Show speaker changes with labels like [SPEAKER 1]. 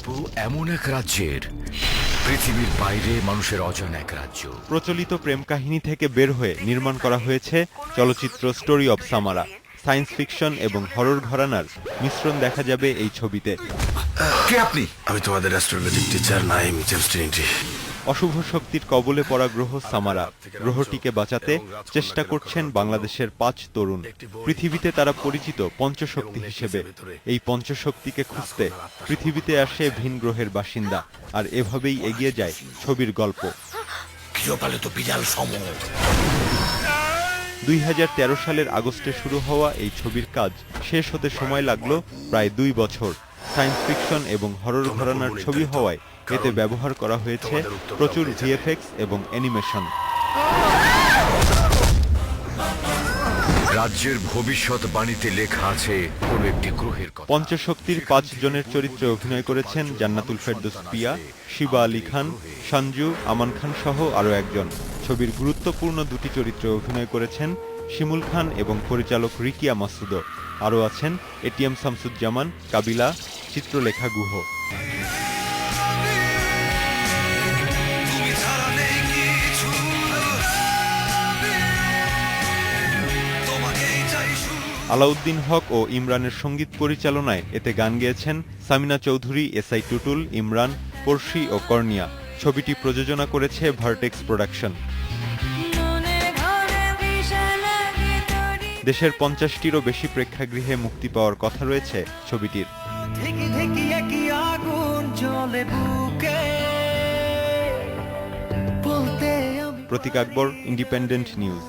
[SPEAKER 1] গল্প এমন এক রাজ্যের, পৃথিবীর বাইরে মানুষের অজানা এক রাজ্য।
[SPEAKER 2] প্রচলিত প্রেম কাহিনী থেকে বের হয়ে নির্মাণ করা হয়েছে চলচ্চিত্র স্টোরি অব সামারা। সায়েন্স ফিকশন এবং হরর ঘরানার মিশ্রণ দেখা যাবে এই ছবিতে।
[SPEAKER 3] কে আপনি? আমি তোমাদের অ্যাস্ট্রোলজিক টিচার নাইম জেমস ট্রিনিটি।
[SPEAKER 2] অশুভ শক্তির কবলে পড়া গ্রহ সামারা। গ্রহটিকে বাঁচাতে চেষ্টা করছেন বাংলাদেশের 5 তরুণ। পৃথিবীতে তারা পরিচিত পঞ্চশক্তি হিসেবে। এই পঞ্চশক্তিকে খুঁজতে পৃথিবীতে আসে ভিন গ্রহের বাসিন্দা, আর এভাবেই এগিয়ে যায় ছবির গল্প। 2013 সালের আগস্টে শুরু হওয়া এই ছবির কাজ শেষ হতে সময় লাগলো প্রায় 2 বছর। সায়েন্স ফিকশন এবং হরর ঘরানার ছবি হওয়ায় এতে ব্যবহার করা হয়েছে প্রচুর ভিএফএক্স এবং অ্যানিমেশন।
[SPEAKER 1] রাজ্যের ভবিষ্যৎ বাণীতে লেখা আছে কোনো একটি গ্রহের কথা।
[SPEAKER 2] পঞ্চশক্তির 5 জনের চরিত্রে অভিনয় করেছেন জান্নাতুল ফেরদৌস পিয়া, শিবা আলী খান, সঞ্জু, আমান খান সহ আরও একজন। ছবির গুরুত্বপূর্ণ 2টি চরিত্রে অভিনয় করেছেন শিমুল খান এবং পরিচালক রিকিয়া মাসুদও। আরও আছেন এটিএম শামসুজ্জামান, কাবিলা, চিত্রলেখা গুহ। আলাউদ্দিন হক ও ইমরানের সঙ্গীত পরিচালনায় এতে গান গেয়েছেন সামিনা চৌধুরী, এসআই টুটুল, ইমরান, পড়শি ও কর্নিয়া। ছবিটি প্রযোজনা করেছে ভার্টেক্স প্রোডাকশন। দেশের 50টিরও বেশি প্রেক্ষাগৃহে মুক্তি পাওয়ার কথা রয়েছে ছবিটির। প্রতীক আকবর, ইন্ডিপেন্ডেন্ট নিউজ।